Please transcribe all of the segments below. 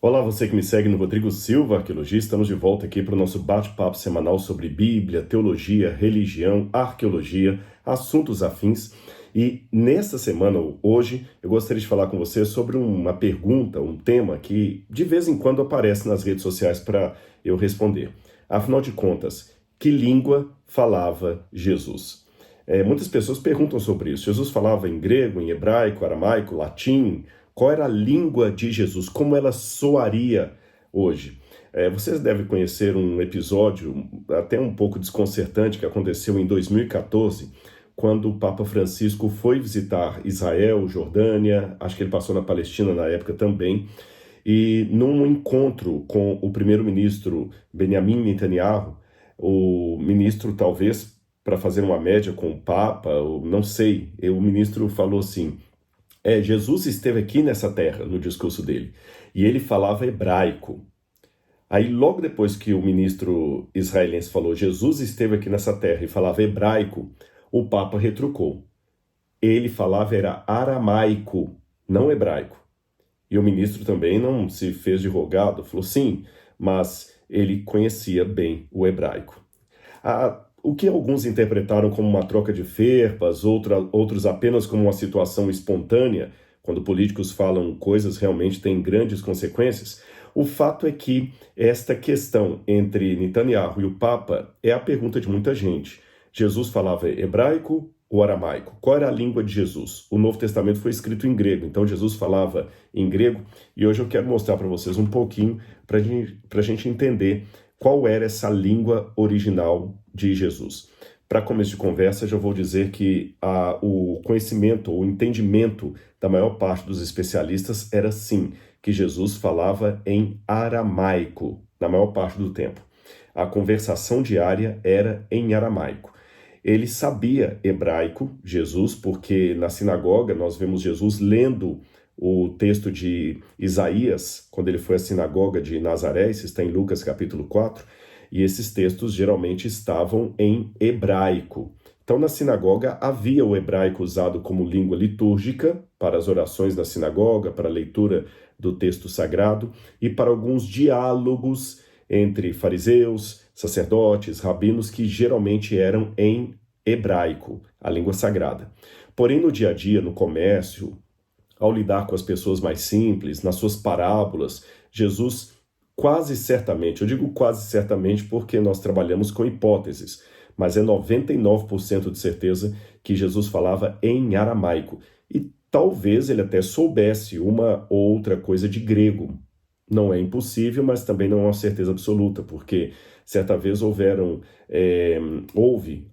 Olá, você que me segue no Rodrigo Silva, arqueologista. Estamos de volta aqui para o nosso bate-papo semanal sobre Bíblia, teologia, religião, arqueologia, assuntos afins. E nesta semana, hoje, eu gostaria de falar com você sobre uma pergunta, um tema que de vez em quando aparece nas redes sociais para eu responder. Afinal de contas, que língua falava Jesus? Muitas pessoas perguntam sobre isso. Jesus falava em grego, em hebraico, aramaico, latim? Qual era a língua de Jesus? Como ela soaria hoje? Vocês devem conhecer um episódio até um pouco desconcertante que aconteceu em 2014, quando o Papa Francisco foi visitar Israel, Jordânia, acho que ele passou na Palestina na época também, e num encontro com o primeiro-ministro Benjamin Netanyahu, o ministro talvez para fazer uma média com o Papa, ou não sei, o ministro falou assim: Jesus esteve aqui nessa terra, no discurso dele, e ele falava hebraico. Aí, logo depois que o ministro israelense falou Jesus esteve aqui nessa terra e falava hebraico, o Papa retrucou. Ele falava era aramaico, não hebraico. E o ministro também não se fez de rogado, falou sim, mas ele conhecia bem o hebraico. O que alguns interpretaram como uma troca de ferpas, outros apenas como uma situação espontânea, quando políticos falam coisas realmente têm grandes consequências, o fato é que esta questão entre Netanyahu e o Papa é a pergunta de muita gente. Jesus falava hebraico ou aramaico? Qual era a língua de Jesus? O Novo Testamento foi escrito em grego, então Jesus falava em grego, e hoje eu quero mostrar para vocês um pouquinho para a gente entender qual era essa língua original de Jesus. Para começo de conversa, já vou dizer que o conhecimento, o entendimento da maior parte dos especialistas era sim, que Jesus falava em aramaico, na maior parte do tempo. A conversação diária era em aramaico. Ele sabia hebraico, Jesus, porque na sinagoga nós vemos Jesus lendo o texto de Isaías, quando ele foi à sinagoga de Nazaré, isso está em Lucas capítulo 4, e esses textos geralmente estavam em hebraico. Então, na sinagoga havia o hebraico usado como língua litúrgica para as orações da sinagoga, para a leitura do texto sagrado e para alguns diálogos entre fariseus, sacerdotes, rabinos, que geralmente eram em hebraico, a língua sagrada. Porém, no dia a dia, no comércio, ao lidar com as pessoas mais simples, nas suas parábolas, Jesus quase certamente, eu digo quase certamente porque nós trabalhamos com hipóteses, mas é 99% de certeza que Jesus falava em aramaico. E talvez ele até soubesse uma ou outra coisa de grego. Não é impossível, mas também não é uma certeza absoluta, porque certa vez houve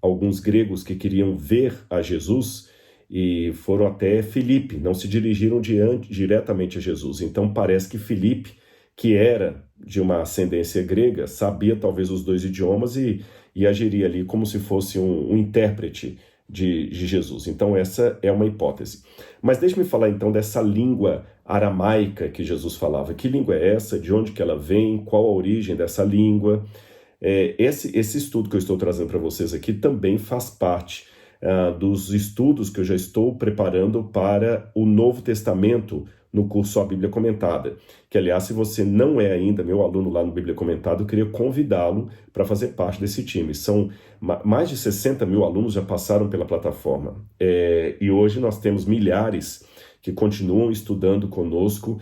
alguns gregos que queriam ver a Jesus e foram até Filipe, não se dirigiram diretamente a Jesus. Então parece que Filipe, que era de uma ascendência grega, sabia talvez os dois idiomas e agiria ali como se fosse um intérprete de Jesus. Então essa é uma hipótese. Mas deixe-me falar então dessa língua aramaica que Jesus falava. Que língua é essa? De onde que ela vem? Qual a origem dessa língua? Esse estudo que eu estou trazendo para vocês aqui também faz parte dos estudos que eu já estou preparando para o Novo Testamento no curso A Bíblia Comentada, que aliás, se você não é ainda meu aluno lá no Bíblia Comentada, eu queria convidá-lo para fazer parte desse time. São mais de 60 mil alunos já passaram pela plataforma, e hoje nós temos milhares que continuam estudando conosco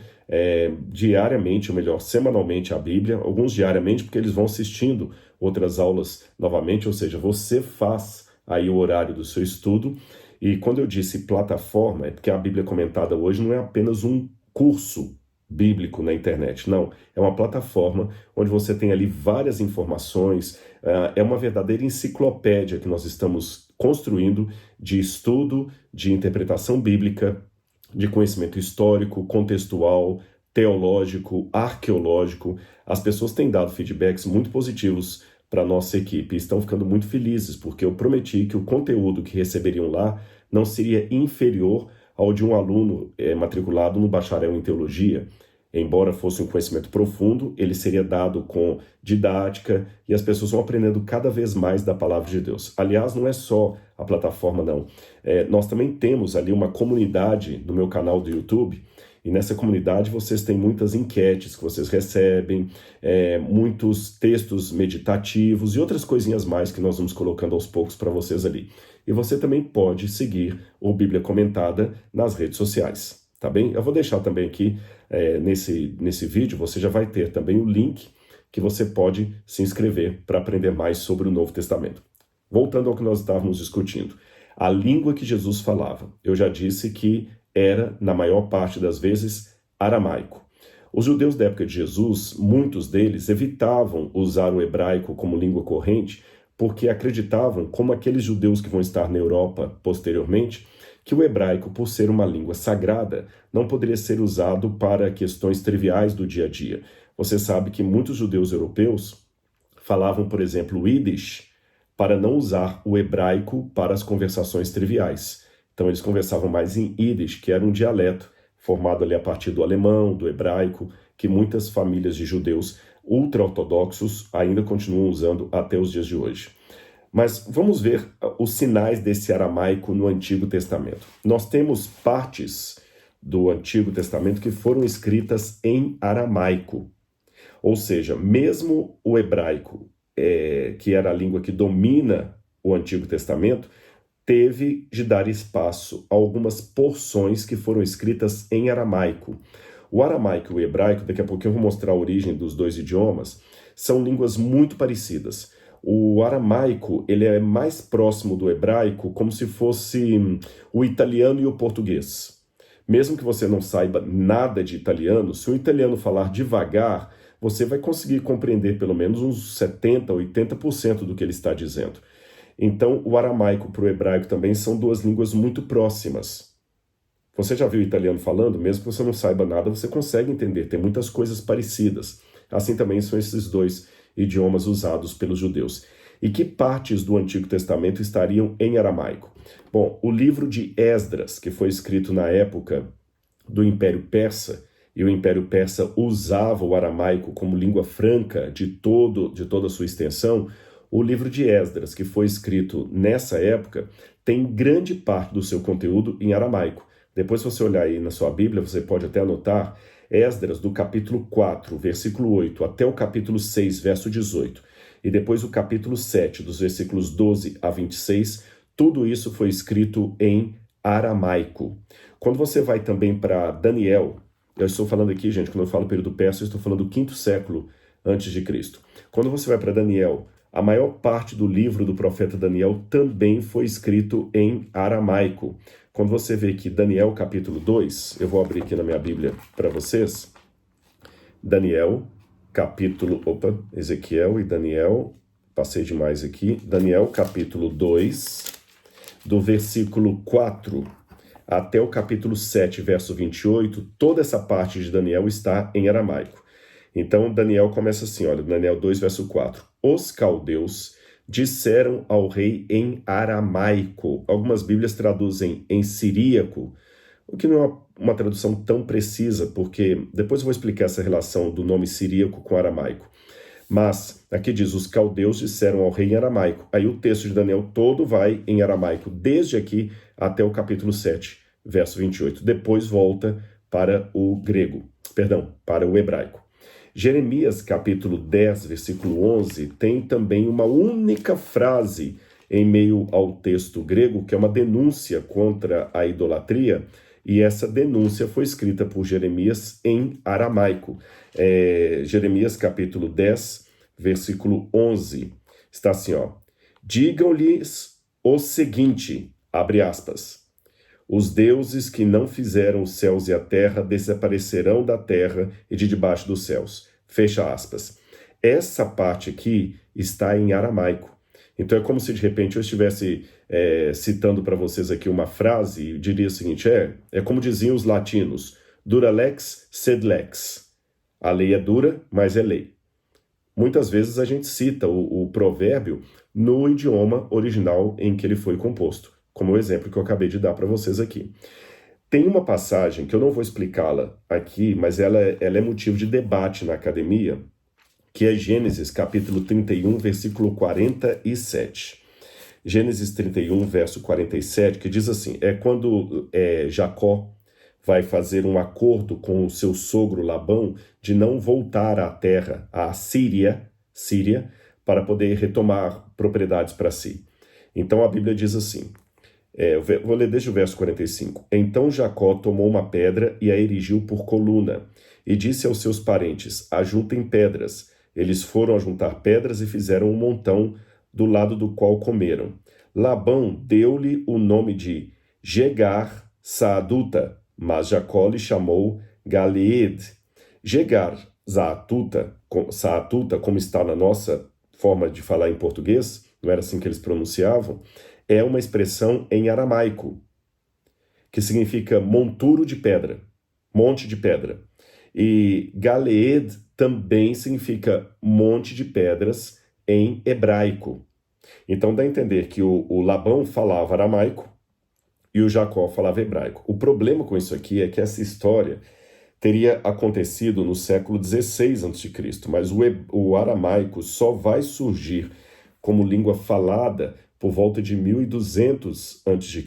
diariamente, ou melhor, semanalmente a Bíblia, alguns diariamente porque eles vão assistindo outras aulas novamente, ou seja, você faz aí o horário do seu estudo. E quando eu disse plataforma, é porque a Bíblia Comentada hoje não é apenas um curso bíblico na internet, não. É uma plataforma onde você tem ali várias informações, é uma verdadeira enciclopédia que nós estamos construindo de estudo, de interpretação bíblica, de conhecimento histórico, contextual, teológico, arqueológico. As pessoas têm dado feedbacks muito positivos para a nossa equipe e estão ficando muito felizes, porque eu prometi que o conteúdo que receberiam lá não seria inferior ao de um aluno matriculado no bacharel em teologia. Embora fosse um conhecimento profundo, ele seria dado com didática e as pessoas vão aprendendo cada vez mais da palavra de Deus. Aliás, não é só a plataforma, não. Nós também temos ali uma comunidade no meu canal do YouTube E nessa comunidade vocês têm muitas enquetes que vocês recebem, muitos textos meditativos e outras coisinhas mais que nós vamos colocando aos poucos para vocês ali. E você também pode seguir o Bíblia Comentada nas redes sociais, tá bem? Eu vou deixar também aqui, nesse vídeo, você já vai ter também o link que você pode se inscrever para aprender mais sobre o Novo Testamento. Voltando ao que nós estávamos discutindo. A língua que Jesus falava, eu já disse que era, na maior parte das vezes, aramaico. Os judeus da época de Jesus, muitos deles evitavam usar o hebraico como língua corrente, porque acreditavam, como aqueles judeus que vão estar na Europa posteriormente, que o hebraico, por ser uma língua sagrada, não poderia ser usado para questões triviais do dia a dia. Você sabe que muitos judeus europeus falavam, por exemplo, o Yiddish, para não usar o hebraico para as conversações triviais. Então eles conversavam mais em Yiddish, que era um dialeto formado ali a partir do alemão, do hebraico, que muitas famílias de judeus ultra-ortodoxos ainda continuam usando até os dias de hoje. Mas vamos ver os sinais desse aramaico no Antigo Testamento. Nós temos partes do Antigo Testamento que foram escritas em aramaico. Ou seja, mesmo o hebraico, que era a língua que domina o Antigo Testamento, teve de dar espaço a algumas porções que foram escritas em aramaico. O aramaico e o hebraico, daqui a pouco eu vou mostrar a origem dos dois idiomas, são línguas muito parecidas. O aramaico, ele é mais próximo do hebraico, como se fosse o italiano e o português. Mesmo que você não saiba nada de italiano, se o italiano falar devagar, você vai conseguir compreender pelo menos uns 70%, 80% do que ele está dizendo. Então, o aramaico para o hebraico também são duas línguas muito próximas. Você já viu o italiano falando? Mesmo que você não saiba nada, você consegue entender, tem muitas coisas parecidas. Assim também são esses dois idiomas usados pelos judeus. E que partes do Antigo Testamento estariam em aramaico? Bom, o livro de Esdras, que foi escrito na época do Império Persa, e o Império Persa usava o aramaico como língua franca de toda a sua extensão, o livro de Esdras, que foi escrito nessa época, tem grande parte do seu conteúdo em aramaico. Depois, se você olhar aí na sua Bíblia, você pode até anotar Esdras, do capítulo 4, versículo 8, até o capítulo 6, verso 18. E depois o capítulo 7, dos versículos 12 a 26, tudo isso foi escrito em aramaico. Quando você vai também para Daniel, eu estou falando aqui, gente, quando eu falo período persa, eu estou falando do 5º século antes de Cristo. Quando você vai para Daniel, a maior parte do livro do profeta Daniel também foi escrito em aramaico. Quando você vê aqui Daniel capítulo 2, eu vou abrir aqui na minha Bíblia para vocês. Daniel capítulo... Ezequiel e Daniel, passei demais aqui. Daniel capítulo 2, do versículo 4 até o capítulo 7, verso 28, toda essa parte de Daniel está em aramaico. Então, Daniel começa assim, olha, Daniel 2, verso 4. Os caldeus disseram ao rei em aramaico. Algumas Bíblias traduzem em siríaco, o que não é uma tradução tão precisa, porque depois eu vou explicar essa relação do nome siríaco com aramaico. Mas aqui diz, os caldeus disseram ao rei em aramaico. Aí o texto de Daniel todo vai em aramaico, desde aqui até o capítulo 7, verso 28. Depois volta para o grego, para o hebraico. Jeremias, capítulo 10, versículo 11, tem também uma única frase em meio ao texto grego, que é uma denúncia contra a idolatria, e essa denúncia foi escrita por Jeremias em aramaico. Jeremias, capítulo 10, versículo 11, está assim, ó. Digam-lhes o seguinte, abre aspas, os deuses que não fizeram os céus e a terra desaparecerão da terra e de debaixo dos céus. Fecha aspas. Essa parte aqui está em aramaico. Então é como se de repente eu estivesse citando para vocês aqui uma frase e diria o seguinte, é como diziam os latinos, dura lex sed lex. A lei é dura, mas é lei. Muitas vezes a gente cita o provérbio no idioma original em que ele foi composto, como o exemplo que eu acabei de dar para vocês aqui. Tem uma passagem que eu não vou explicá-la aqui, mas ela é motivo de debate na academia, que é Gênesis capítulo 31, versículo 47. Gênesis 31, verso 47, que diz assim, quando Jacó vai fazer um acordo com o seu sogro Labão de não voltar à terra, à Síria, para poder retomar propriedades para si. Então a Bíblia diz assim, eu vou ler desde o verso 45. Então Jacó tomou uma pedra e a erigiu por coluna, e disse aos seus parentes, ajuntem pedras. Eles foram ajuntar pedras e fizeram um montão do lado do qual comeram. Labão deu-lhe o nome de Jegar Saaduta, mas Jacó lhe chamou Galeed. Jegar Saaduta, como está na nossa forma de falar em português, não era assim que eles pronunciavam, é uma expressão em aramaico, que significa monturo de pedra, monte de pedra. E Galeed também significa monte de pedras em hebraico. Então dá a entender que o Labão falava aramaico e o Jacó falava hebraico. O problema com isso aqui é que essa história teria acontecido no século XVI a.C., mas o aramaico só vai surgir como língua falada por volta de 1200 a.C.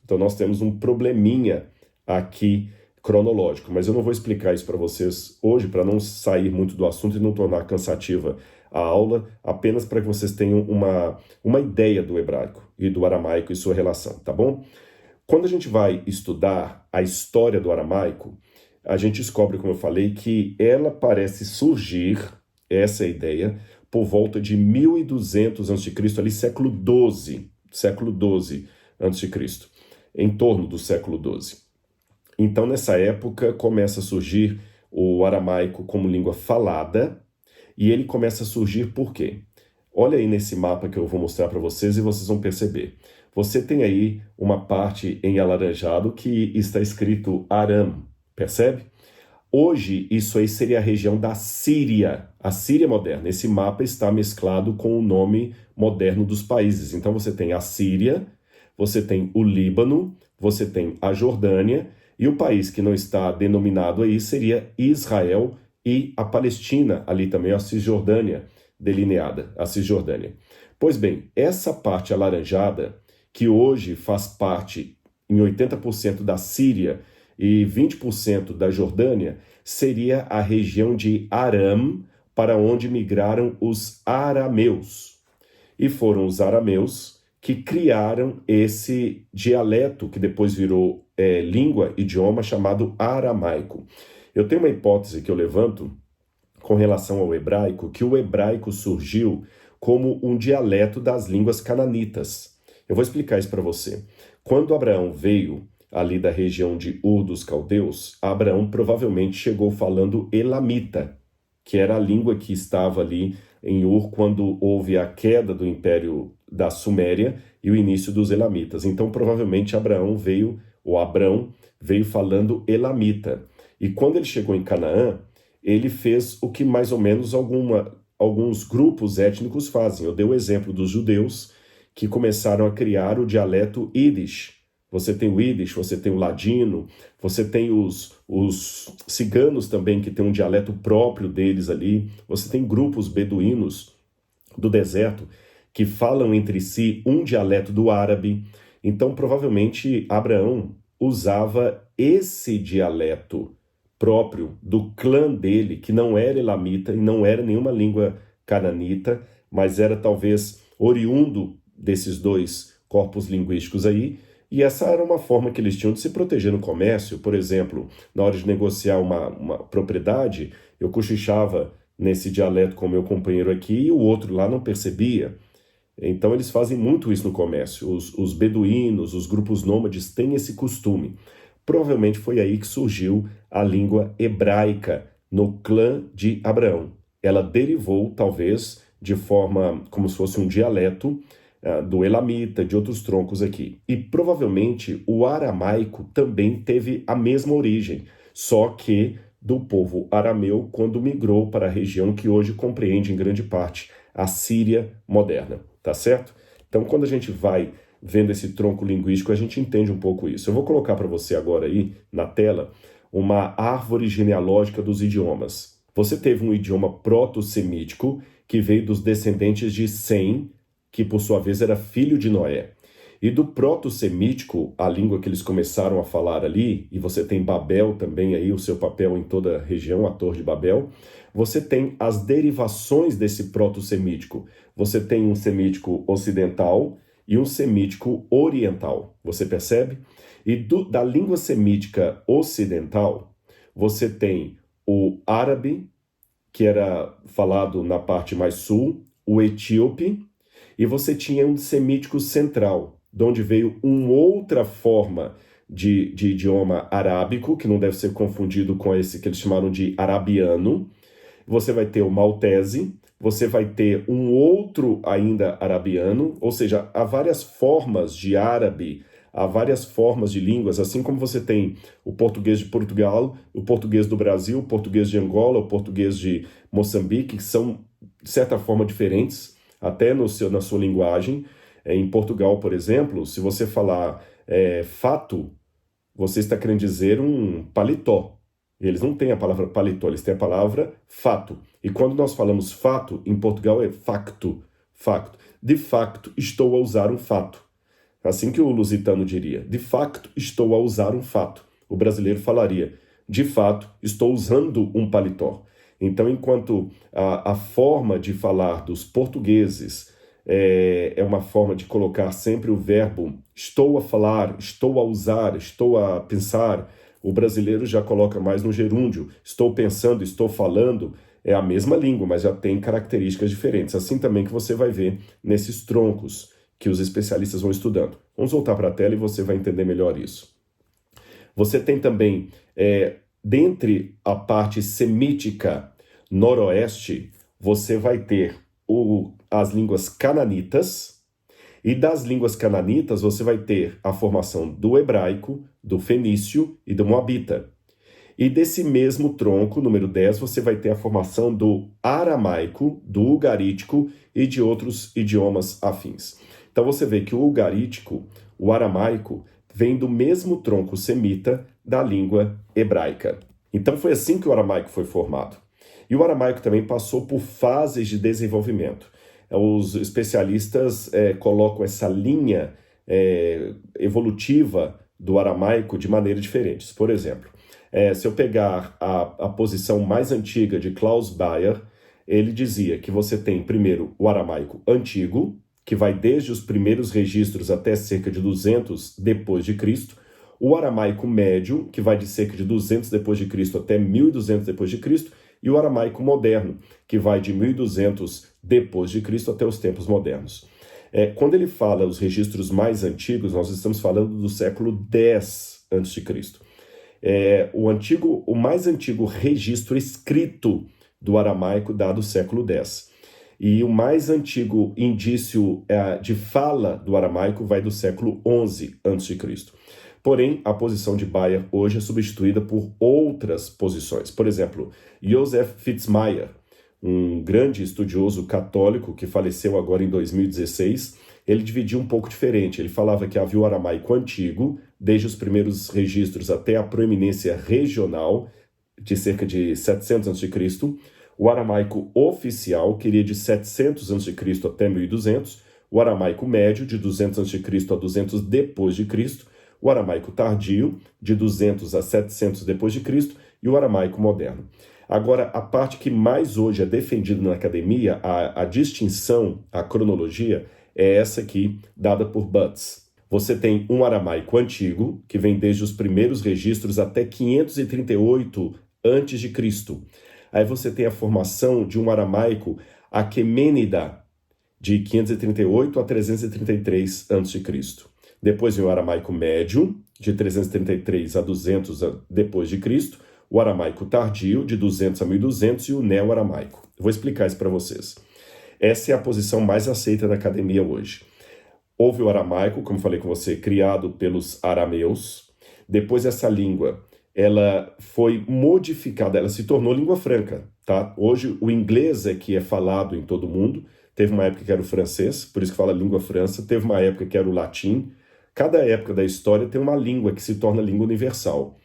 Então nós temos um probleminha aqui cronológico, mas eu não vou explicar isso para vocês hoje, para não sair muito do assunto e não tornar cansativa a aula, apenas para que vocês tenham uma ideia do hebraico e do aramaico e sua relação, tá bom? Quando a gente vai estudar a história do aramaico, a gente descobre, como eu falei, que ela parece surgir, essa ideia, por volta de 1200 a.C., ali século XII a.C., em torno do século XII. Então, nessa época, começa a surgir o aramaico como língua falada, e ele começa a surgir por quê? Olha aí nesse mapa que eu vou mostrar para vocês e vocês vão perceber. Você tem aí uma parte em alaranjado que está escrito Aram, percebe? Hoje, isso aí seria a região da Síria, a Síria moderna. Esse mapa está mesclado com o nome moderno dos países. Então, você tem a Síria, você tem o Líbano, você tem a Jordânia, e o país que não está denominado aí seria Israel e a Palestina, ali também a Cisjordânia, delineada, a Cisjordânia. Pois bem, essa parte alaranjada, que hoje faz parte em 80% da Síria e 20% da Jordânia, seria a região de Aram, para onde migraram os arameus. E foram os arameus que criaram esse dialeto, que depois virou língua, idioma, chamado aramaico. Eu tenho uma hipótese que eu levanto com relação ao hebraico, que o hebraico surgiu como um dialeto das línguas cananitas. Eu vou explicar isso para você. Quando Abraão veio ali da região de Ur dos Caldeus, Abraão provavelmente chegou falando elamita, que era a língua que estava ali em Ur quando houve a queda do Império da Suméria e o início dos elamitas. Então, provavelmente, Abrão veio falando elamita. E quando ele chegou em Canaã, ele fez o que mais ou menos alguns grupos étnicos fazem. Eu dei o exemplo dos judeus, que começaram a criar o dialeto Yiddish. Você tem o Yiddish, você tem o ladino, você tem os ciganos também, que tem um dialeto próprio deles ali. Você tem grupos beduínos do deserto que falam entre si um dialeto do árabe. Então, provavelmente, Abraão usava esse dialeto próprio do clã dele, que não era elamita e não era nenhuma língua cananita, mas era talvez oriundo desses dois corpos linguísticos aí. E essa era uma forma que eles tinham de se proteger no comércio. Por exemplo, na hora de negociar uma propriedade, eu cochichava nesse dialeto com o meu companheiro aqui e o outro lá não percebia. Então eles fazem muito isso no comércio. Os beduínos, os grupos nômades têm esse costume. Provavelmente foi aí que surgiu a língua hebraica no clã de Abraão. Ela derivou, talvez, de forma como se fosse um dialeto do elamita, de outros troncos aqui. E provavelmente o aramaico também teve a mesma origem, só que do povo arameu quando migrou para a região que hoje compreende em grande parte a Síria moderna, tá certo? Então, quando a gente vai vendo esse tronco linguístico, a gente entende um pouco isso. Eu vou colocar para você agora aí na tela uma árvore genealógica dos idiomas. Você teve um idioma proto-semítico que veio dos descendentes de Sem, que por sua vez era filho de Noé. E do proto-semítico, a língua que eles começaram a falar ali, e você tem Babel também aí, o seu papel em toda a região, a Torre de Babel, você tem as derivações desse proto-semítico. Você tem um semítico ocidental e um semítico oriental, você percebe? E da língua semítica ocidental, você tem o árabe, que era falado na parte mais sul, o etíope, e você tinha um semítico central, de onde veio uma outra forma de idioma arábico, que não deve ser confundido com esse que eles chamaram de arabiano. Você vai ter o maltese, você vai ter um outro ainda arabiano, ou seja, há várias formas de árabe, há várias formas de línguas, assim como você tem o português de Portugal, o português do Brasil, o português de Angola, o português de Moçambique, que são, de certa forma, diferentes, até na sua linguagem. Em Portugal, por exemplo, se você falar fato, você está querendo dizer um paletó. Eles não têm a palavra paletó, eles têm a palavra fato. E quando nós falamos fato, em Portugal é facto, facto. De facto, estou a usar um fato. Assim que o lusitano diria, de facto, estou a usar um fato. O brasileiro falaria, de fato, estou usando um paletó. Então, enquanto a forma de falar dos portugueses é uma forma de colocar sempre o verbo estou a falar, estou a usar, estou a pensar, o brasileiro já coloca mais no gerúndio, estou pensando, estou falando, é a mesma língua, mas já tem características diferentes. Assim também que você vai ver nesses troncos que os especialistas vão estudando. Vamos voltar para a tela e você vai entender melhor isso. Você tem também, dentre a parte semítica noroeste, você vai ter as línguas cananitas, e das línguas cananitas você vai ter a formação do hebraico, do fenício e do moabita. E desse mesmo tronco, número 10, você vai ter a formação do aramaico, do ugarítico e de outros idiomas afins. Então você vê que o ugarítico, o aramaico, vem do mesmo tronco semita da língua hebraica. Então foi assim que o aramaico foi formado. E o aramaico também passou por fases de desenvolvimento. Os especialistas colocam essa linha evolutiva do aramaico de maneiras diferentes. Por exemplo, se eu pegar a posição mais antiga de Klaus Bayer, ele dizia que você tem primeiro o aramaico antigo, que vai desde os primeiros registros até cerca de 200 depois de Cristo, o aramaico médio, que vai de cerca de 200 depois de Cristo até 1200 depois de Cristo, e o aramaico moderno, que vai de 1200 depois de Cristo até os tempos modernos. Quando ele fala os registros mais antigos, nós estamos falando do século X a.C. O mais antigo registro escrito do aramaico dado o século X. E o mais antigo indício de fala do aramaico vai do século XI a.C. Porém, a posição de Bayer hoje é substituída por outras posições. Por exemplo, Joseph Fitzmyer, um grande estudioso católico que faleceu agora em 2016, ele dividiu um pouco diferente. Ele falava que havia o aramaico antigo, desde os primeiros registros até a proeminência regional, de cerca de 700 a.C., o aramaico oficial, que iria de 700 a.C. até 1200, o aramaico médio, de 200 a.C. a 200 depois de Cristo, o aramaico tardio, de 200 a 700 depois de Cristo, e o aramaico moderno. Agora, a parte que mais hoje é defendida na academia, a distinção, a cronologia, é essa aqui, dada por Butts. Você tem um aramaico antigo, que vem desde os primeiros registros até 538 a.C. Aí você tem a formação de um aramaico aquemênida, de 538 a 333 a.C. Depois vem o aramaico médio, de 333 a 200 depois de Cristo, o aramaico tardio, de 200 a 1200, e o neo-aramaico. Vou explicar isso para vocês. Essa é a posição mais aceita na academia hoje. Houve o aramaico, como falei com você, criado pelos arameus. Depois essa língua, ela foi modificada, ela se tornou língua franca, tá? Hoje o inglês é que é falado em todo mundo. Teve uma época que era o francês, por isso que fala língua frança. Teve uma época que era o latim. Cada época da história tem uma língua que se torna língua universal.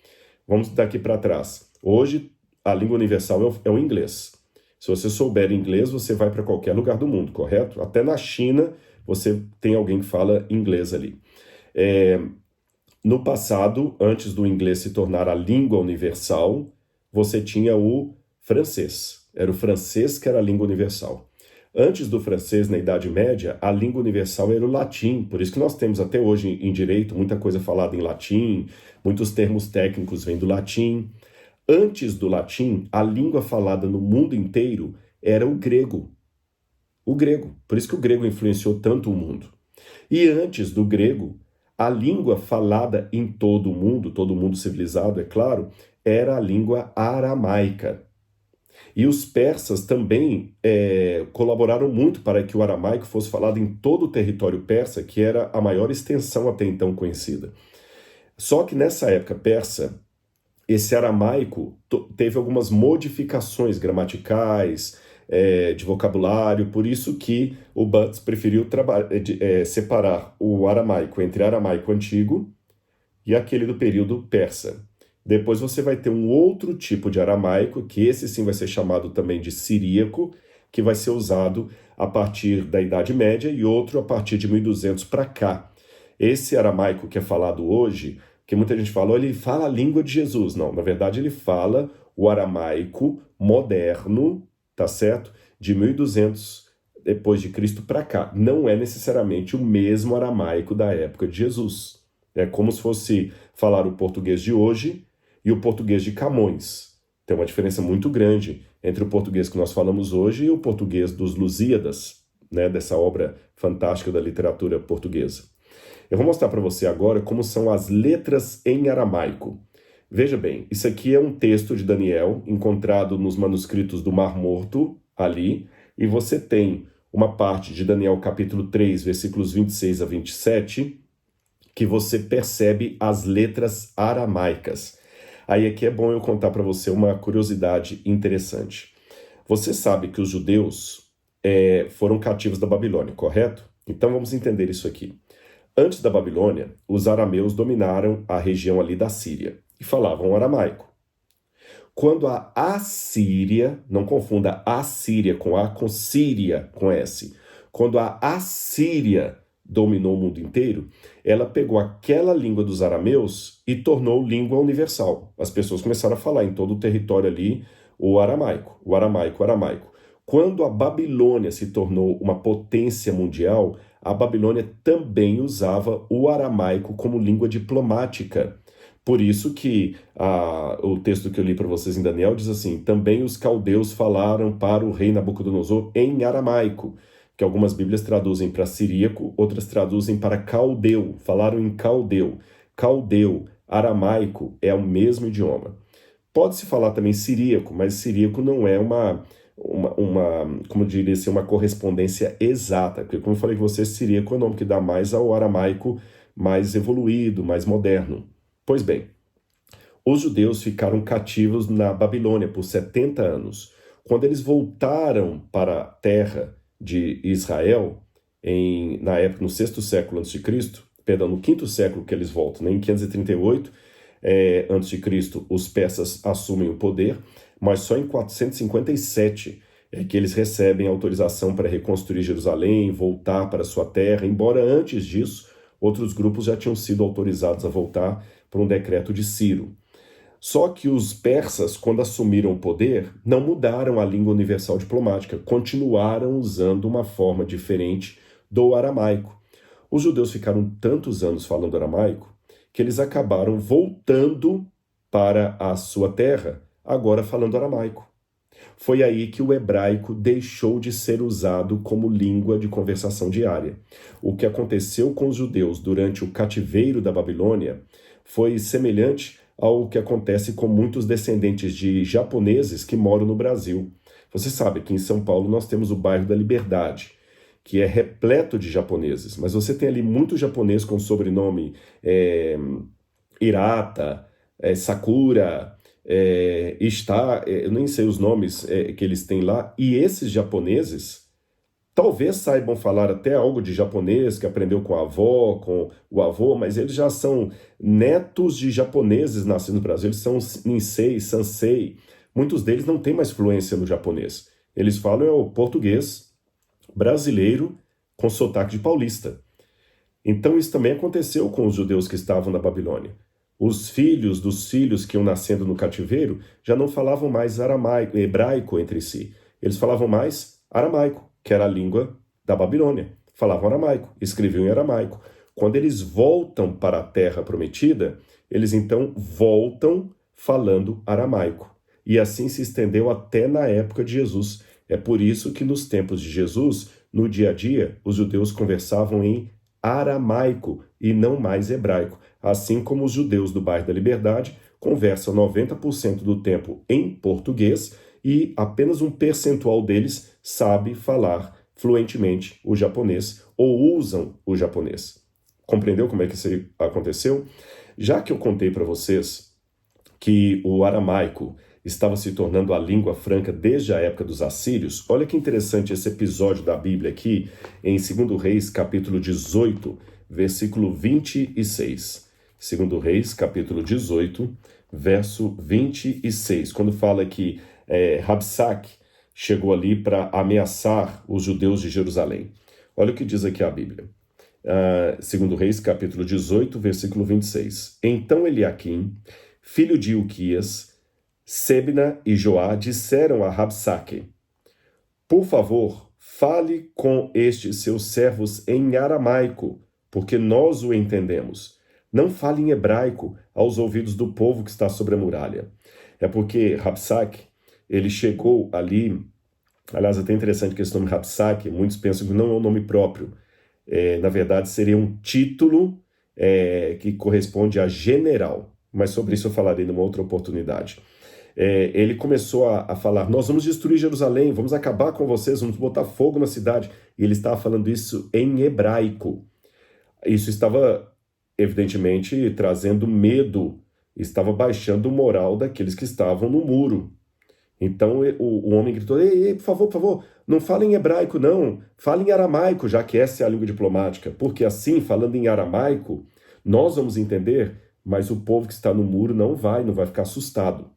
Vamos daqui para trás. Hoje, a língua universal é o inglês. Se você souber inglês, você vai para qualquer lugar do mundo, correto? Até na China, você tem alguém que fala inglês ali. No passado, antes do inglês se tornar a língua universal, você tinha o francês. Era o francês que era a língua universal. Antes do francês, na Idade Média, a língua universal era o latim. Por isso que nós temos até hoje em direito muita coisa falada em latim, muitos termos técnicos vêm do latim. Antes do latim, a língua falada no mundo inteiro era o grego. O grego. Por isso que o grego influenciou tanto o mundo. E antes do grego, a língua falada em todo o mundo civilizado, é claro, era a língua aramaica. E os persas também colaboraram muito para que o aramaico fosse falado em todo o território persa, que era a maior extensão até então conhecida. Só que nessa época persa, esse aramaico teve algumas modificações gramaticais, de vocabulário, por isso que o Butts preferiu separar o aramaico entre aramaico antigo e aquele do período persa. Depois você vai ter um outro tipo de aramaico, que esse sim vai ser chamado também de siríaco, que vai ser usado a partir da Idade Média e outro a partir de 1200 para cá. Esse aramaico que é falado hoje, que muita gente fala, ele fala a língua de Jesus. Não, na verdade ele fala o aramaico moderno, tá certo? De 1200 depois de Cristo para cá. Não é necessariamente o mesmo aramaico da época de Jesus. É como se fosse falar o português de hoje e o português de Camões. Tem uma diferença muito grande entre o português que nós falamos hoje e o português dos Lusíadas, né, dessa obra fantástica da literatura portuguesa. Eu vou mostrar para você agora como são as letras em aramaico. Veja bem, isso aqui é um texto de Daniel, encontrado nos manuscritos do Mar Morto, ali, e você tem uma parte de Daniel capítulo 3, versículos 26 a 27, que você percebe as letras aramaicas. Aí aqui é bom eu contar para você uma curiosidade interessante. Você sabe que os judeus foram cativos da Babilônia, correto? Então vamos entender isso aqui. Antes da Babilônia, os arameus dominaram a região ali da Síria e falavam aramaico. Quando a Assíria, não confunda Assíria com A, com Síria com S. Quando a Assíria dominou o mundo inteiro, ela pegou aquela língua dos arameus e tornou língua universal. As pessoas começaram a falar em todo o território ali o aramaico, o aramaico, o aramaico. Quando a Babilônia se tornou uma potência mundial, a Babilônia também usava o aramaico como língua diplomática. Por isso que o texto que eu li para vocês em Daniel diz assim, também os caldeus falaram para o rei Nabucodonosor em aramaico, que algumas bíblias traduzem para siríaco, outras traduzem para caldeu, falaram em caldeu. Caldeu, aramaico, é o mesmo idioma. Pode-se falar também siríaco, mas siríaco não é como eu diria assim, uma correspondência exata, porque como eu falei com você, siríaco é o nome que dá mais ao aramaico mais evoluído, mais moderno. Pois bem, os judeus ficaram cativos na Babilônia por 70 anos. Quando eles voltaram para a terra de Israel, na época, no 6º século a.C., perdão, no 5º século que eles voltam, né, em 538 a.C., os persas assumem o poder, mas só em 457 é que eles recebem autorização para reconstruir Jerusalém, voltar para sua terra, embora antes disso, outros grupos já tinham sido autorizados a voltar por um decreto de Ciro. Só que os persas, quando assumiram o poder, não mudaram a língua universal diplomática, continuaram usando uma forma diferente do aramaico. Os judeus ficaram tantos anos falando aramaico que eles acabaram voltando para a sua terra, agora falando aramaico. Foi aí que o hebraico deixou de ser usado como língua de conversação diária. O que aconteceu com os judeus durante o cativeiro da Babilônia foi semelhante ao que acontece com muitos descendentes de japoneses que moram no Brasil. Você sabe que em São Paulo nós temos o bairro da Liberdade, que é repleto de japoneses, mas você tem ali muito japonês com sobrenome Hirata, Sakura, eu nem sei os nomes que eles têm lá, e esses japoneses talvez saibam falar até algo de japonês que aprendeu com a avó, com o avô, mas eles já são netos de japoneses nascidos no Brasil, eles são Ninsei, Sansei. Muitos deles não têm mais fluência no japonês. Eles falam o português brasileiro com sotaque de paulista. Então isso também aconteceu com os judeus que estavam na Babilônia. Os filhos dos filhos que iam nascendo no cativeiro já não falavam mais aramaico, hebraico entre si. Eles falavam mais aramaico, que era a língua da Babilônia. Falavam aramaico, escreviam em aramaico. Quando eles voltam para a terra prometida, eles então voltam falando aramaico. E assim se estendeu até na época de Jesus. É por isso que nos tempos de Jesus, no dia a dia, os judeus conversavam em aramaico e não mais hebraico, assim como os judeus do bairro da Liberdade conversam 90% do tempo em português e apenas um percentual deles sabe falar fluentemente o japonês ou usam o japonês. Compreendeu como é que isso aconteceu? Já que eu contei para vocês que o aramaico estava se tornando a língua franca desde a época dos assírios, olha que interessante esse episódio da Bíblia aqui, em 2 Reis, capítulo 18, versículo 26. 2 Reis, capítulo 18, verso 26, quando fala que Rabsaque chegou ali para ameaçar os judeus de Jerusalém. Olha o que diz aqui a Bíblia. 2 Reis, capítulo 18, versículo 26. Então Eliaquim, filho de Ilquias, Sebna e Joá disseram a Rabsaque: por favor, fale com estes seus servos em aramaico, porque nós o entendemos. Não fale em hebraico aos ouvidos do povo que está sobre a muralha. É porque Rabsaque, ele chegou ali, aliás, é até interessante que esse nome Rabsaque, muitos pensam que não é um nome próprio. Na verdade, seria um título que corresponde a general, mas sobre isso eu falarei numa outra oportunidade. Ele começou a falar, nós vamos destruir Jerusalém, vamos acabar com vocês, vamos botar fogo na cidade. E ele estava falando isso em hebraico. Isso estava, evidentemente, trazendo medo, estava baixando o moral daqueles que estavam no muro. Então o homem gritou, ei, por favor, não fale em hebraico não, fale em aramaico, já que essa é a língua diplomática, porque assim, falando em aramaico, nós vamos entender, mas o povo que está no muro não vai ficar assustado.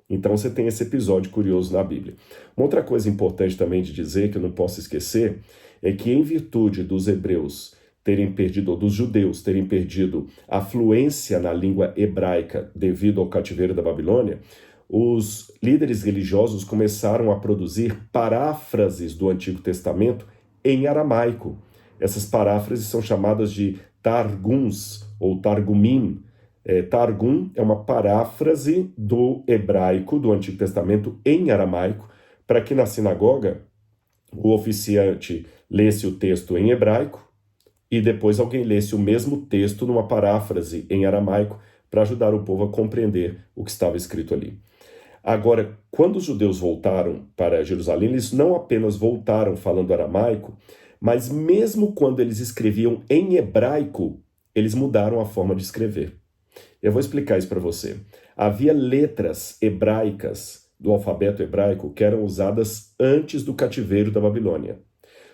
Então você tem esse episódio curioso na Bíblia. Uma outra coisa importante também de dizer, que eu não posso esquecer, é que em virtude dos hebreus terem perdido, ou dos judeus terem perdido a fluência na língua hebraica devido ao cativeiro da Babilônia, os líderes religiosos começaram a produzir paráfrases do Antigo Testamento em aramaico. Essas paráfrases são chamadas de targums ou targumim. Targum é uma paráfrase do hebraico do Antigo Testamento em aramaico, para que na sinagoga o oficiante lesse o texto em hebraico e depois alguém lesse o mesmo texto numa paráfrase em aramaico para ajudar o povo a compreender o que estava escrito ali. Agora, quando os judeus voltaram para Jerusalém, eles não apenas voltaram falando aramaico, mas mesmo quando eles escreviam em hebraico, eles mudaram a forma de escrever. Eu vou explicar isso para você. Havia letras hebraicas do alfabeto hebraico que eram usadas antes do cativeiro da Babilônia.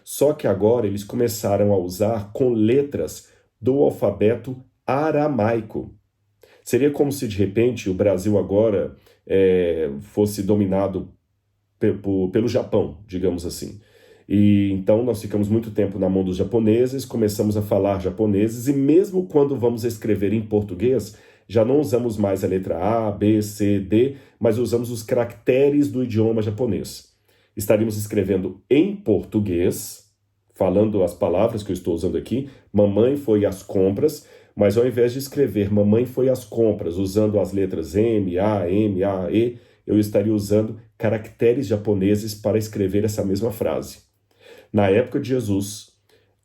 Só que agora eles começaram a usar com letras do alfabeto aramaico. Seria como se, de repente, o Brasil agora fosse dominado pelo Japão, digamos assim. E então nós ficamos muito tempo na mão dos japoneses, começamos a falar japoneses, e mesmo quando vamos escrever em português, já não usamos mais a letra A, B, C, D, mas usamos os caracteres do idioma japonês. Estaríamos escrevendo em português, falando as palavras que eu estou usando aqui, mamãe foi às compras, mas ao invés de escrever mamãe foi às compras, usando as letras M, A, E, eu estaria usando caracteres japoneses para escrever essa mesma frase. Na época de Jesus,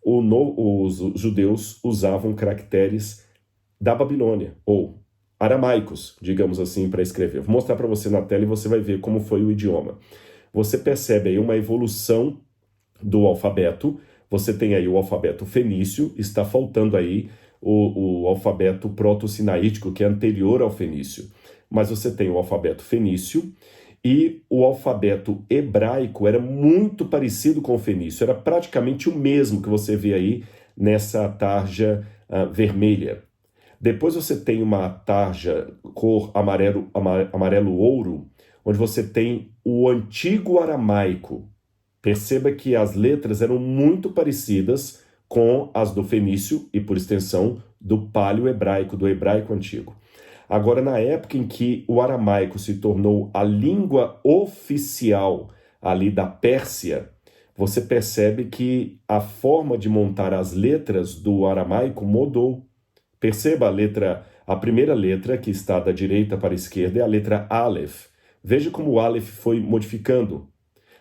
os judeus usavam caracteres da Babilônia, ou aramaicos, digamos assim, para escrever. Vou mostrar para você na tela e você vai ver como foi o idioma. Você percebe aí uma evolução do alfabeto. Você tem aí o alfabeto fenício, está faltando aí o alfabeto proto-sinaítico, que é anterior ao fenício. Mas você tem o alfabeto fenício e o alfabeto hebraico era muito parecido com o fenício, era praticamente o mesmo que você vê aí nessa tarja vermelha. Depois você tem uma tarja cor amarelo-ouro, onde você tem o antigo aramaico. Perceba que as letras eram muito parecidas com as do fenício e, por extensão, do paleo-hebraico, do hebraico antigo. Agora, na época em que o aramaico se tornou a língua oficial ali da Pérsia, você percebe que a forma de montar as letras do aramaico mudou. Perceba a primeira letra que está da direita para a esquerda é a letra Aleph. Veja como o Aleph foi modificando.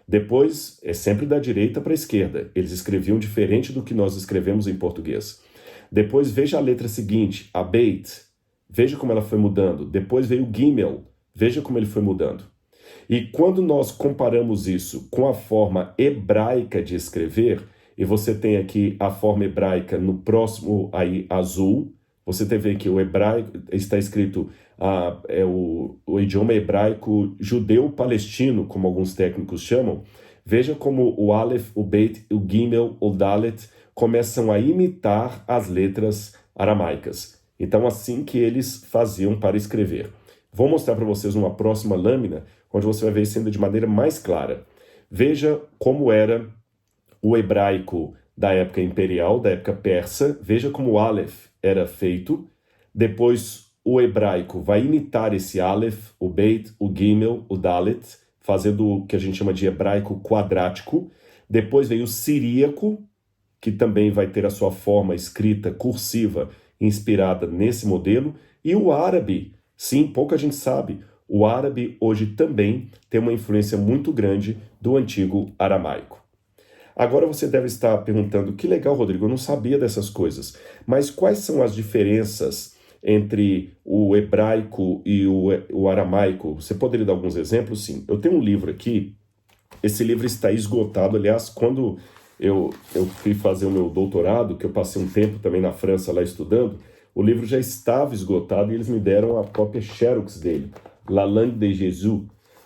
Depois, é sempre da direita para a esquerda. Eles escreviam diferente do que nós escrevemos em português. Depois, veja a letra seguinte, a Beit. Veja como ela foi mudando. Depois veio o Gimel. Veja como ele foi mudando. E quando nós comparamos isso com a forma hebraica de escrever, e você tem aqui a forma hebraica no próximo aí azul, você vê que o hebraico está escrito, o idioma hebraico judeu-palestino, como alguns técnicos chamam. Veja como o Aleph, o Beit, o Gimel, o Dalet começam a imitar as letras aramaicas. Então, assim que eles faziam para escrever. Vou mostrar para vocês uma próxima lâmina, onde você vai ver isso ainda de maneira mais clara. Veja como era o hebraico da época imperial, da época persa. Veja como o Aleph era feito. Depois, o hebraico vai imitar esse Aleph, o Beit, o Gimel, o Dalet, fazendo o que a gente chama de hebraico quadrático. Depois veio o siríaco, que também vai ter a sua forma escrita cursiva, inspirada nesse modelo. E o árabe, sim, pouca gente sabe, o árabe hoje também tem uma influência muito grande do antigo aramaico. Agora você deve estar perguntando, que legal, Rodrigo, eu não sabia dessas coisas. Mas quais são as diferenças entre o hebraico e o aramaico? Você poderia dar alguns exemplos? Sim. Eu tenho um livro aqui, esse livro está esgotado. Aliás, quando eu fui fazer o meu doutorado, que eu passei um tempo também na França lá estudando, o livro já estava esgotado e eles me deram a cópia Xerox dele, La Langue de Jésus,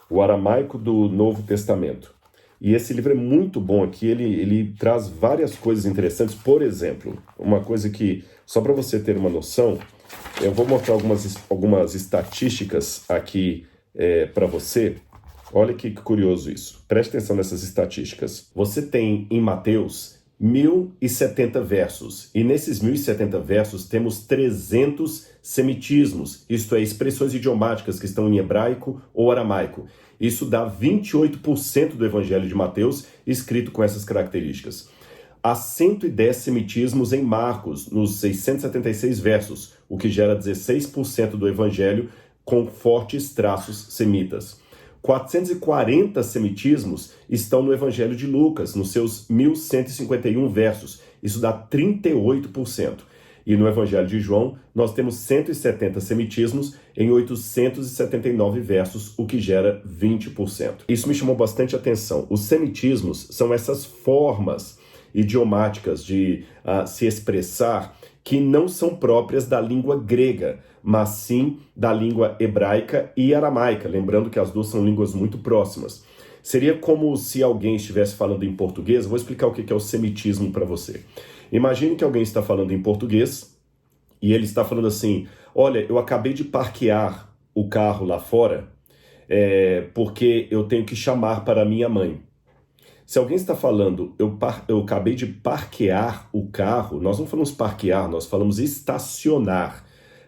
o aramaico do Novo Testamento. E esse livro é muito bom aqui, ele traz várias coisas interessantes. Por exemplo, uma coisa que, só para você ter uma noção, eu vou mostrar algumas estatísticas aqui para você. Olha que curioso isso. Preste atenção nessas estatísticas. Você tem em Mateus 1070 versos. E nesses 1070 versos temos 300 semitismos, isto é, expressões idiomáticas que estão em hebraico ou aramaico. Isso dá 28% do Evangelho de Mateus escrito com essas características. Há 110 semitismos em Marcos, nos 676 versos, o que gera 16% do Evangelho com fortes traços semitas. 440 semitismos estão no Evangelho de Lucas, nos seus 1151 versos. Isso dá 38%. E no Evangelho de João, nós temos 170 semitismos em 879 versos, o que gera 20%. Isso me chamou bastante atenção. Os semitismos são essas formas idiomáticas de se expressar que não são próprias da língua grega, mas sim da língua hebraica e aramaica, lembrando que as duas são línguas muito próximas. Seria como se alguém estivesse falando em português. Vou explicar o que é o semitismo para você. Imagine que alguém está falando em português e ele está falando assim: olha, eu acabei de parquear o carro lá fora porque eu tenho que chamar para minha mãe. Se alguém está falando, eu acabei de parquear o carro, nós não falamos parquear, nós falamos estacionar.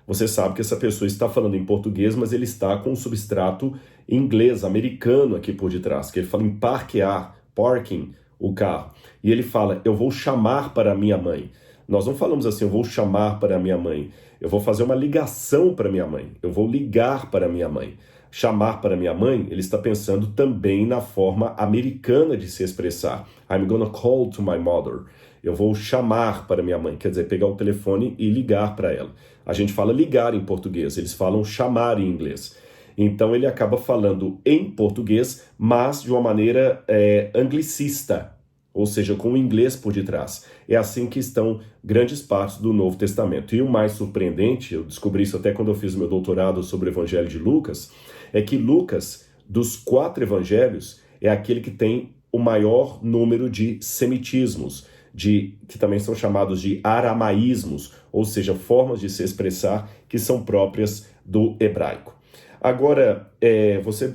Você sabe que essa pessoa está falando em português, mas ele está com um substrato inglês, americano aqui por detrás, que ele fala em parquear, parking, o carro. E ele fala, eu vou chamar para minha mãe. Nós não falamos assim, eu vou chamar para minha mãe. Eu vou fazer uma ligação para minha mãe. Eu vou ligar para minha mãe. Chamar para minha mãe, ele está pensando também na forma americana de se expressar. I'm gonna call to my mother. Eu vou chamar para minha mãe, quer dizer, pegar o telefone e ligar para ela. A gente fala ligar em português, eles falam chamar em inglês. Então ele acaba falando em português, mas de uma maneira anglicista, ou seja, com o inglês por detrás. É assim que estão grandes partes do Novo Testamento. E o mais surpreendente, eu descobri isso até quando eu fiz meu doutorado sobre o Evangelho de Lucas, é que Lucas, dos 4 evangelhos, é aquele que tem o maior número de semitismos, que também são chamados de aramaísmos, ou seja, formas de se expressar que são próprias do hebraico. Agora, você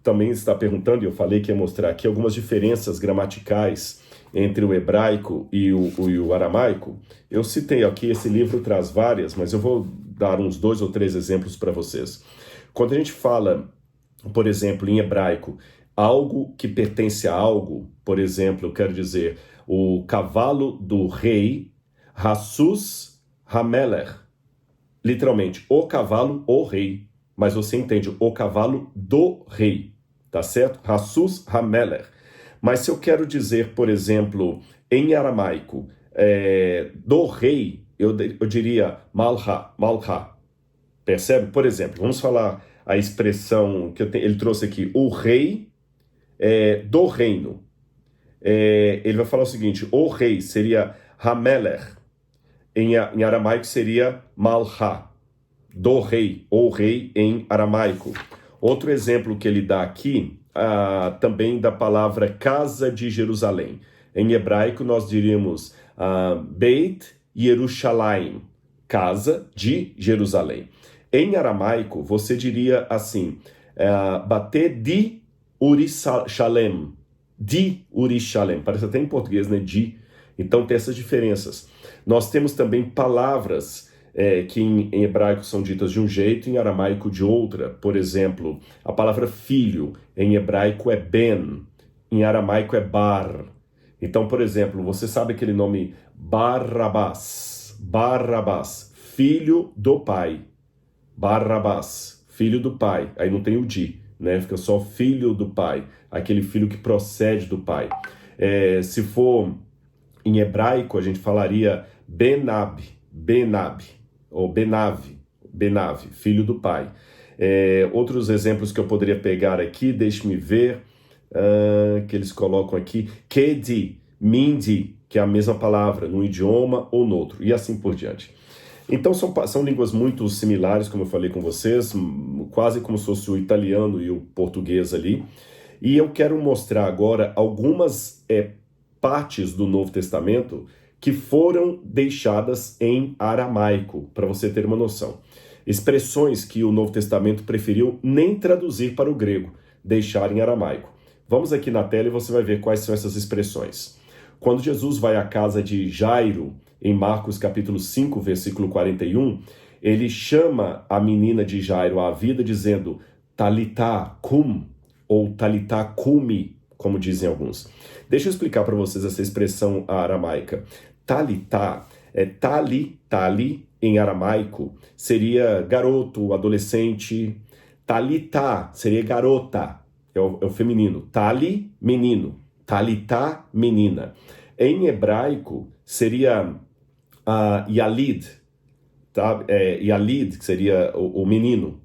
também está perguntando, e eu falei que ia mostrar aqui algumas diferenças gramaticais entre o hebraico e o aramaico. Eu citei aqui, esse livro traz várias, mas eu vou dar uns 2 ou 3 exemplos para vocês. Quando a gente fala, por exemplo, em hebraico, algo que pertence a algo, por exemplo, eu quero dizer, o cavalo do rei, Hassus Hameler, literalmente, o cavalo, o rei, mas você entende, o cavalo do rei, tá certo? Hassus Hameler. Mas se eu quero dizer, por exemplo, em aramaico, do rei, eu diria Malha. Percebe? Por exemplo, vamos falar a expressão que ele trouxe aqui, o rei do reino. Ele vai falar o seguinte, o rei seria Hameler, em aramaico seria Malha, do rei, ou rei em aramaico. Outro exemplo que ele dá aqui, também da palavra casa de Jerusalém. Em hebraico nós diríamos Beit Yerushalayim, casa de Jerusalém. Em aramaico você diria assim, Bate di Urishalem, parece até em português, né, de. Então tem essas diferenças. Nós temos também palavras que em hebraico são ditas de um jeito, em aramaico de outra. Por exemplo, a palavra filho, em hebraico é ben, em aramaico é bar. Então, por exemplo, você sabe aquele nome Barrabás, filho do pai. Barrabás, filho do pai. Aí não tem o di, né? Fica só filho do pai, aquele filho que procede do pai. Se for em hebraico, a gente falaria Benab, ou Benav, filho do pai. Outros exemplos que eu poderia pegar aqui, deixe-me ver, que eles colocam aqui, Kedi, Mindi, que é a mesma palavra, num idioma ou no outro, e assim por diante. Então são línguas muito similares, como eu falei com vocês, quase como se fosse o italiano e o português ali. E eu quero mostrar agora algumas partes do Novo Testamento que foram deixadas em aramaico, para você ter uma noção. Expressões que o Novo Testamento preferiu nem traduzir para o grego, deixar em aramaico. Vamos aqui na tela e você vai ver quais são essas expressões. Quando Jesus vai à casa de Jairo, em Marcos capítulo 5, versículo 41, ele chama a menina de Jairo à vida dizendo Talitá cum, ou Talitá cumi, como dizem alguns. Deixa eu explicar para vocês essa expressão aramaica. Talitá, tali, em aramaico, seria garoto, adolescente. Talitá seria garota, é o feminino. Tali, menino. Talitá, menina. Em hebraico, seria Yalid, tá? Yalid, que seria o menino.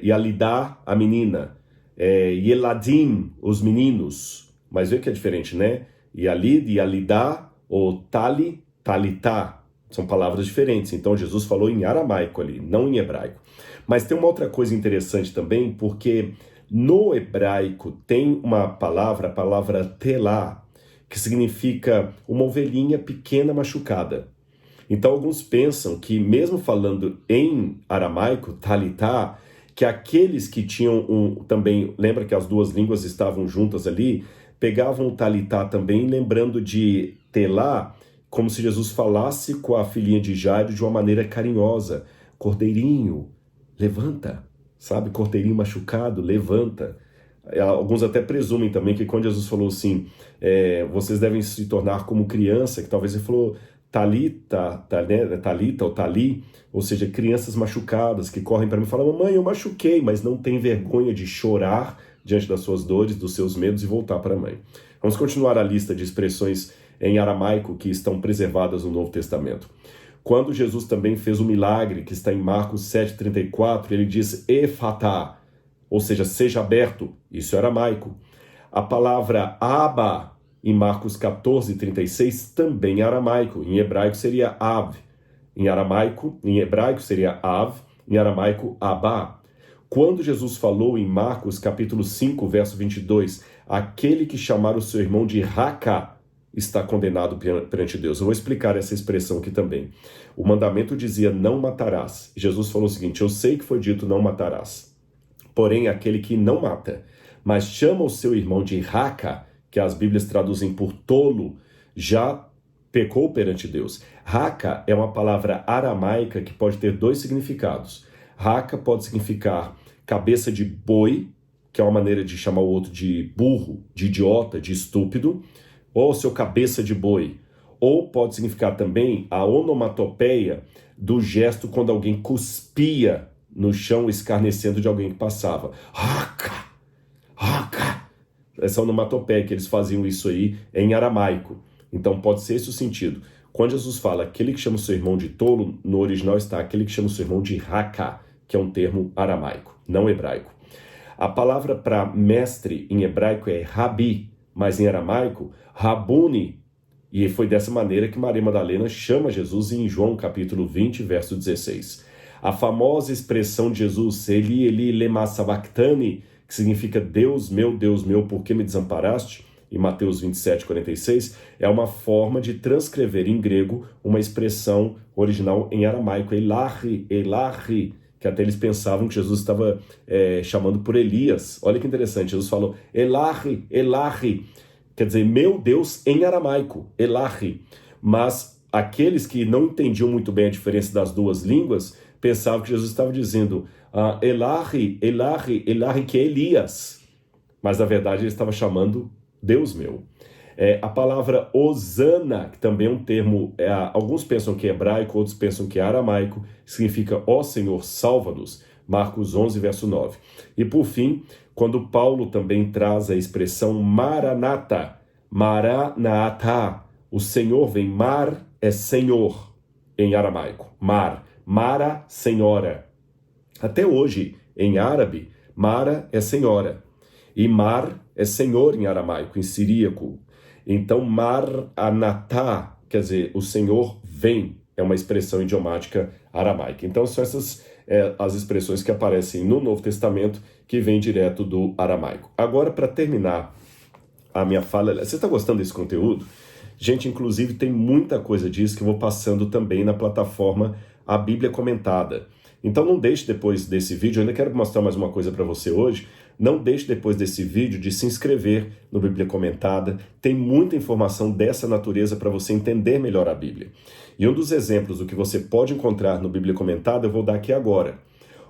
Yalidá, a menina. Yeladim, os meninos. Mas vê que é diferente, né? Yalid, Yalidá, ou Tali, Talitá. São palavras diferentes. Então Jesus falou em aramaico ali, não em hebraico. Mas tem uma outra coisa interessante também, porque no hebraico tem uma palavra, a palavra telá, que significa uma ovelhinha pequena machucada. Então alguns pensam que mesmo falando em aramaico, talitá, que aqueles que tinham também, lembra que as duas línguas estavam juntas ali, pegavam o talitá também, lembrando de telá, como se Jesus falasse com a filhinha de Jairo de uma maneira carinhosa. Cordeirinho, levanta, sabe? Cordeirinho machucado, levanta. Alguns até presumem também que quando Jesus falou assim, vocês devem se tornar como criança, que talvez ele falou talita, né? Talita ou tali, ou seja, crianças machucadas que correm para mim e falam, mamãe, eu machuquei, mas não tem vergonha de chorar diante das suas dores, dos seus medos e voltar para a mãe. Vamos continuar a lista de expressões em aramaico que estão preservadas no Novo Testamento. Quando Jesus também fez o milagre, que está em Marcos 7,34, ele diz Efatá, ou seja, seja aberto, isso é aramaico. A palavra Abba, em Marcos 14,36, também é aramaico, em hebraico seria Av, em hebraico seria Av, em aramaico Abba. Quando Jesus falou em Marcos capítulo 5, verso 22, aquele que chamar o seu irmão de Raca está condenado perante Deus. Eu vou explicar essa expressão aqui também. O mandamento dizia não matarás. Jesus falou o seguinte, eu sei que foi dito não matarás. Porém, aquele que não mata, mas chama o seu irmão de Raca, que as Bíblias traduzem por tolo, já pecou perante Deus. Raca é uma palavra aramaica que pode ter dois significados. Raca pode significar cabeça de boi, que é uma maneira de chamar o outro de burro, de idiota, de estúpido, ou seu cabeça de boi. Ou pode significar também a onomatopeia do gesto quando alguém cuspia no chão, escarnecendo de alguém que passava. Raca! Raca! Essa onomatopeia que eles faziam isso aí em aramaico. Então pode ser esse o sentido. Quando Jesus fala aquele que chama o seu irmão de tolo, no original está aquele que chama o seu irmão de raca, que é um termo aramaico, não hebraico. A palavra para mestre em hebraico é rabi, mas em aramaico, rabuni. E foi dessa maneira que Maria Madalena chama Jesus em João capítulo 20, verso 16. A famosa expressão de Jesus, Eli, Eli, lema sabachthani, que significa Deus, meu, por que me desamparaste? Em Mateus 27, 46, é uma forma de transcrever em grego uma expressão original em aramaico, Elahi, Elahi, que até eles pensavam que Jesus estava chamando por Elias. Olha que interessante, Jesus falou Elahi, Elahi, quer dizer, meu Deus em aramaico, Elahi. Mas aqueles que não entendiam muito bem a diferença das duas línguas, pensavam que Jesus estava dizendo Elahi, Elahi, Elahi, que é Elias. Mas na verdade ele estava chamando Deus meu. A palavra Osana, que também é um termo, alguns pensam que é hebraico, outros pensam que é aramaico, significa ó Senhor, salva-nos, Marcos 11, verso 9. E por fim, quando Paulo também traz a expressão Maranata, Maranata, o Senhor vem, mar é Senhor em aramaico, Mara, senhora. Até hoje, em árabe, Mara é senhora. E mar é senhor em aramaico, em siríaco. Então, Maranatá, quer dizer, o Senhor vem, é uma expressão idiomática aramaica. Então, são essas as expressões que aparecem no Novo Testamento, que vêm direto do aramaico. Agora, para terminar a minha fala, você está gostando desse conteúdo? Gente, inclusive, tem muita coisa disso que eu vou passando também na plataforma A Bíblia Comentada. Então não deixe depois desse vídeo, eu ainda quero mostrar mais uma coisa para você hoje, não deixe depois desse vídeo de se inscrever no Bíblia Comentada, tem muita informação dessa natureza para você entender melhor a Bíblia. E um dos exemplos do que você pode encontrar no Bíblia Comentada eu vou dar aqui agora.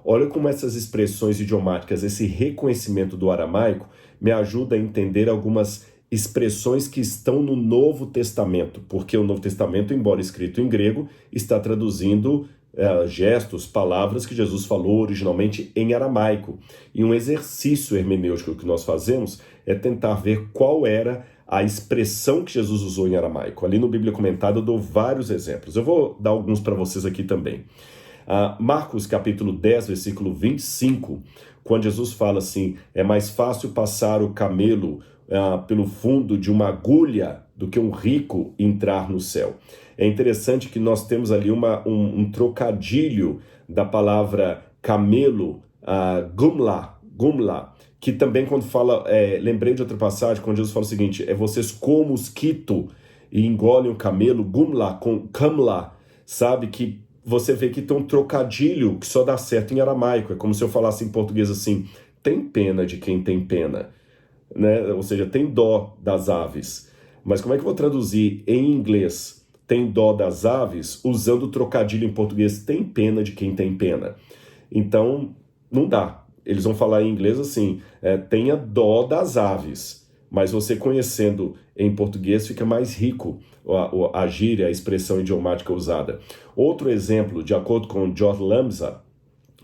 Olha como essas expressões idiomáticas, esse reconhecimento do aramaico, me ajuda a entender algumas expressões que estão no Novo Testamento, porque o Novo Testamento, embora escrito em grego, está traduzindo gestos, palavras que Jesus falou originalmente em aramaico. E um exercício hermenêutico que nós fazemos é tentar ver qual era a expressão que Jesus usou em aramaico. Ali no Bíblia Comentada eu dou vários exemplos. Eu vou dar alguns para vocês aqui também. Marcos capítulo 10, versículo 25, quando Jesus fala assim, é mais fácil passar o camelo pelo fundo de uma agulha do que um rico entrar no céu. É interessante que nós temos ali um trocadilho da palavra camelo, gumla, que também quando fala, lembrei de outra passagem, quando Jesus fala o seguinte, vocês como mosquito e engolem o camelo, gumla, com kamla, sabe, que você vê que tem um trocadilho que só dá certo em aramaico, é como se eu falasse em português assim, tem pena de quem tem pena, né? Ou seja, tem dó das aves. Mas como é que eu vou traduzir em inglês tem dó das aves usando o trocadilho em português tem pena de quem tem pena? Então, não dá. Eles vão falar em inglês assim, tenha dó das aves. Mas você conhecendo em português fica mais rico a gíria, a expressão idiomática usada. Outro exemplo, de acordo com George Lamsa,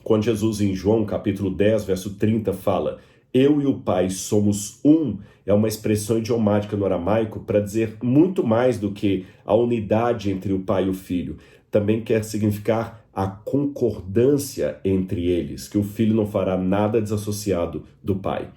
quando Jesus em João capítulo 10, verso 30 fala eu e o Pai somos um, é uma expressão idiomática no aramaico para dizer muito mais do que a unidade entre o Pai e o Filho. Também quer significar a concordância entre eles, que o Filho não fará nada desassociado do Pai.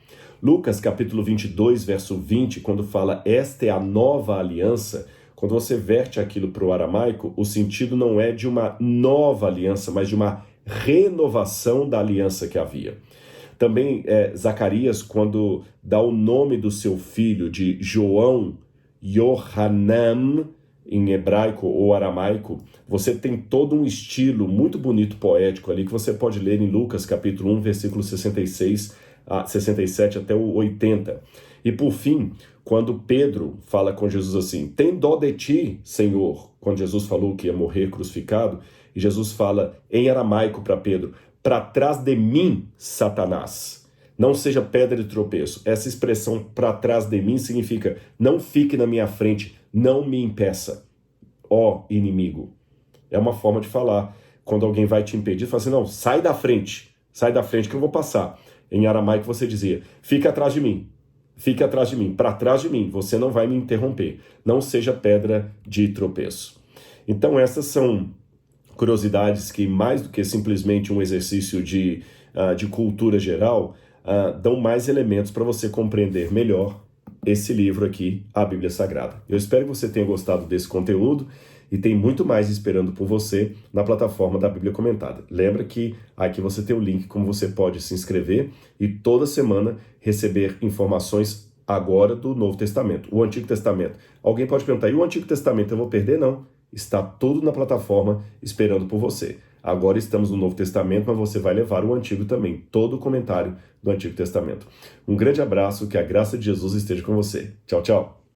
Lucas capítulo 22, verso 20, quando fala esta é a nova aliança, quando você verte aquilo para o aramaico, o sentido não é de uma nova aliança, mas de uma renovação da aliança que havia. Também Zacarias, quando dá o nome do seu filho de João, Yohanan, em hebraico ou aramaico, você tem todo um estilo muito bonito, poético ali, que você pode ler em Lucas capítulo 1, versículo 66 a 67 até o 80. E por fim, Quando Pedro fala com Jesus assim, tem dó de ti, Senhor, quando Jesus falou que ia morrer crucificado, e Jesus fala em aramaico para Pedro, para trás de mim, Satanás. Não seja pedra de tropeço. Essa expressão para trás de mim significa não fique na minha frente, não me impeça, ó inimigo. É uma forma de falar. Quando alguém vai te impedir, fala assim, não, sai da frente que eu vou passar. Em aramaico você dizia, fica atrás de mim, para trás de mim, você não vai me interromper. Não seja pedra de tropeço. Então essas são curiosidades que, mais do que simplesmente um exercício de cultura geral, dão mais elementos para você compreender melhor esse livro aqui, a Bíblia Sagrada. Eu espero que você tenha gostado desse conteúdo e tem muito mais esperando por você na plataforma da Bíblia Comentada. Lembra que aqui você tem o link como você pode se inscrever e toda semana receber informações agora do Novo Testamento, o Antigo Testamento. Alguém pode perguntar, e o Antigo Testamento eu vou perder? Não. Está tudo na plataforma esperando por você. Agora estamos no Novo Testamento, mas você vai levar o Antigo também, todo o comentário do Antigo Testamento. Um grande abraço, que a graça de Jesus esteja com você. Tchau, tchau.